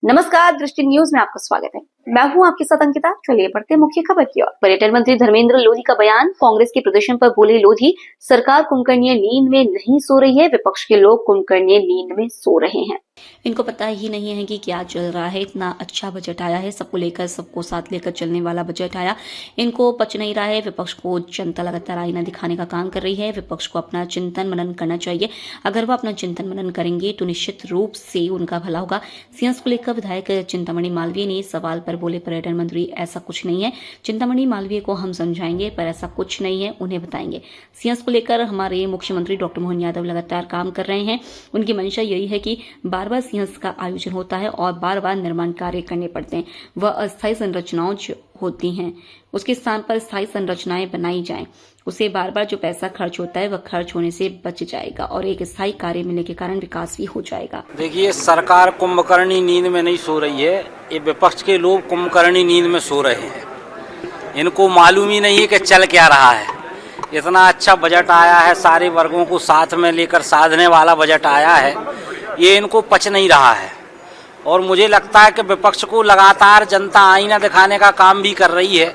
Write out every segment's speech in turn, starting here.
नमस्कार, दृष्टि न्यूज में आपका स्वागत है। मैं हूं आपके साथ अंकिता। चलिए बढ़ते मुख्य खबर की ओर। पर्यटन मंत्री धर्मेंद्र लोधी का बयान। कांग्रेस के प्रदर्शन पर बोले लोधी, सरकार कुंभकर्णीय नींद में नहीं सो रही है, विपक्ष के लोग कुंभकर्णीय नींद में सो रहे हैं। इनको पता ही नहीं है कि क्या चल रहा है। इतना अच्छा बजट आया है, सबको लेकर, सबको साथ लेकर चलने वाला बजट आया। इनको पच नहीं रहा है। विपक्ष को जनता लगातार आईना दिखाने का काम कर रही है। विपक्ष को अपना चिंतन मनन करना चाहिए। अगर वो अपना चिंतन मनन करेंगे तो निश्चित रूप से उनका भला होगा। सिंहस को लेकर विधायक चिंतामणि मालवीय ने सवाल पर बोले पर्यटन मंत्री, ऐसा कुछ नहीं है। चिंतामणि मालवीय को हम समझाएंगे, पर ऐसा कुछ नहीं है, उन्हें बताएंगे। सिंहस को लेकर हमारे मुख्यमंत्री डॉक्टर मोहन यादव लगातार काम कर रहे हैं। उनकी मंशा यही है कि बार बार सिंहस का आयोजन होता है और बार बार निर्माण कार्य करने पड़ते हैं। वह अस्थायी संरचनाओं होती हैं, उसके स्थान पर स्थायी संरचनाएं बनाई जाएं। उसे बार बार जो पैसा खर्च होता है वह खर्च होने से बच जाएगा और एक स्थायी कार्य मिलने के कारण विकास भी हो जाएगा। देखिए, सरकार कुंभकर्णी नींद में नहीं सो रही है। ये विपक्ष के लोग कुंभकर्णी नींद में सो रहे हैं। इनको मालूम ही नहीं है कि चल क्या रहा है। इतना अच्छा बजट आया है, सारे वर्गों को साथ में लेकर साधने वाला बजट आया है। ये इनको पच नहीं रहा है और मुझे लगता है कि विपक्ष को लगातार जनता आईना दिखाने का काम भी कर रही है।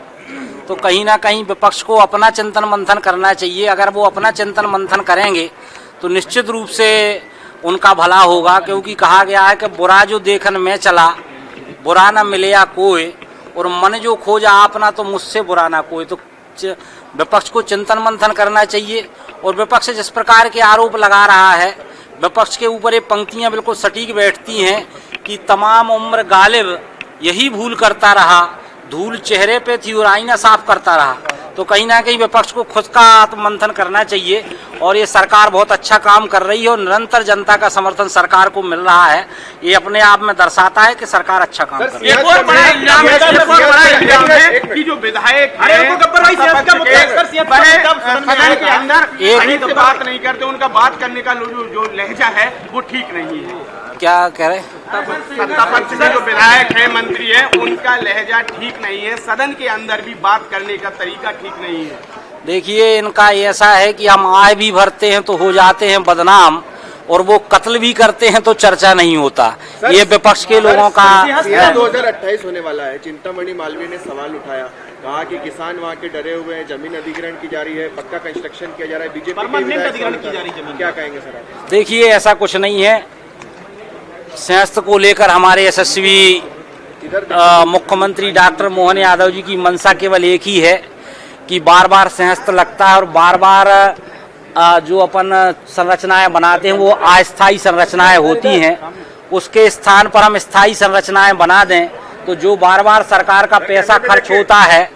तो कहीं ना कहीं विपक्ष को अपना चिंतन मंथन करना चाहिए। अगर वो अपना चिंतन मंथन करेंगे तो निश्चित रूप से उनका भला होगा, क्योंकि कहा गया है कि बुरा जो देखन में चला, बुरा न मिले या कोई, और मन जो खोजा आपना तो मुझसे बुरा ना कोई। तो विपक्ष को चिंतन मंथन करना चाहिए। और विपक्ष जिस प्रकार के आरोप लगा रहा है, विपक्ष के ऊपर ये पंक्तियां बिल्कुल सटीक बैठती हैं कि तमाम उम्र गालिब यही भूल करता रहा, धूल चेहरे पे थी और आईना साफ करता रहा। तो कहीं ना कहीं विपक्ष को खुद का आत्ममंथन करना चाहिए। और ये सरकार बहुत अच्छा काम कर रही है और निरंतर जनता का समर्थन सरकार को मिल रहा है। ये अपने आप में दर्शाता है कि सरकार अच्छा काम कर रही है। एक और बड़ा इल्जाम है कि जो विधायक सदन के अंदर एक बात नहीं करते, उनका बात करने का जो लहजा है वो ठीक नहीं है। क्या कह रहे? सत्ता पक्ष के जो विधायक है, मंत्री है, उनका लहजा ठीक नहीं है। सदन के अंदर भी बात करने का तरीका ठीक नहीं है। देखिए, इनका ऐसा है कि हम आय भी भरते हैं तो हो जाते हैं बदनाम, और वो कत्ल भी करते हैं तो चर्चा नहीं होता। ये विपक्ष के लोगों का 2028 होने वाला है। चिंतामणि मालवीय ने सवाल उठाया, कहा कि किसान वहाँ के डरे हुए हैं, जमीन अधिग्रहण की जा रही है, पक्का कंस्ट्रक्शन किया जा रहा है, बीजेपी अधिग्रहण की जा रही है। क्या कहेंगे सर आप? देखिए, ऐसा कुछ नहीं है। संस्था को लेकर हमारे यशस्वी मुख्यमंत्री डॉक्टर मोहन यादव जी की मंशा केवल एक ही है कि बार बार संस्था लगता है और बार बार जो अपन संरचनाएं बनाते हैं वो अस्थायी संरचनाएं होती हैं। उसके स्थान पर हम स्थायी संरचनाएं बना दें तो जो बार बार सरकार का पैसा खर्च होता है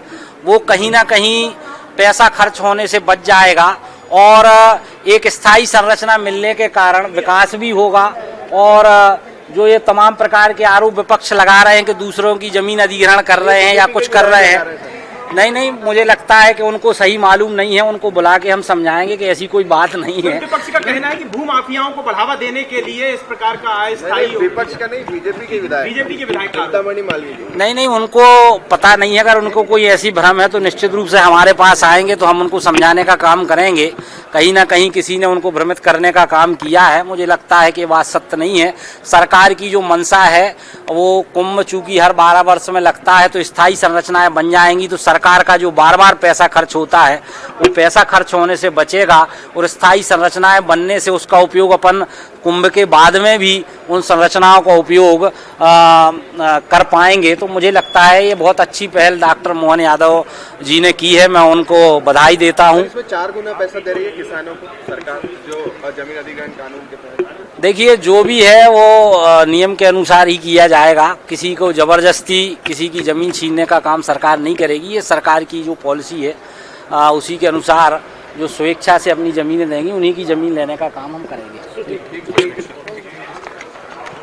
वो कहीं ना कहीं पैसा खर्च होने से बच जाएगा और एक स्थायी संरचना मिलने के कारण विकास भी होगा। और जो ये तमाम प्रकार के आरोप विपक्ष लगा रहे हैं कि दूसरों की जमीन अधिग्रहण कर रहे हैं या कुछ कर रहे हैं, नहीं, मुझे लगता है कि उनको सही मालूम नहीं है। उनको बुला के हम समझाएंगे कि ऐसी कोई बात नहीं है। विपक्ष का कहना है कि भू माफियाओं को बढ़ावा देने के लिए इस प्रकार का अस्थायी, विपक्ष का नहीं, बीजेपी के विधायक चिंतामणि मालवीय। नहीं, उनको पता नहीं है। अगर उनको कोई ऐसी भ्रम है तो निश्चित रूप से हमारे पास आएंगे तो हम उनको समझाने का काम करेंगे। कहीं ना कहीं किसी ने उनको भ्रमित करने का काम किया है। मुझे लगता है कि बात सत्य नहीं है। सरकार की जो मंशा है वो कुंभ चूंकि हर 12 वर्ष में लगता है तो स्थायी संरचनाएं बन जाएंगी तो सरकार का जो बार बार पैसा खर्च होता है वो पैसा खर्च होने से बचेगा और स्थायी संरचनाएं बनने से उसका उपयोग अपन कुंभ के बाद में भी उन संरचनाओं का उपयोग कर पाएंगे। तो मुझे लगता है ये बहुत अच्छी पहल डॉक्टर मोहन यादव जी ने की है। मैं उनको बधाई देता हूँ। इसमें 4 गुना पैसा दे रही है किसानों को सरकार, जो जमीन अधिग्रहण कानून के तहत। देखिए, जो भी है वो नियम के अनुसार ही किया जाएगा। किसी को जबरदस्ती किसी की ज़मीन छीनने का काम सरकार नहीं करेगी। ये सरकार की जो पॉलिसी है उसी के अनुसार जो स्वेच्छा से अपनी ज़मीनें देंगी उन्हीं की ज़मीन लेने का काम हम करेंगे।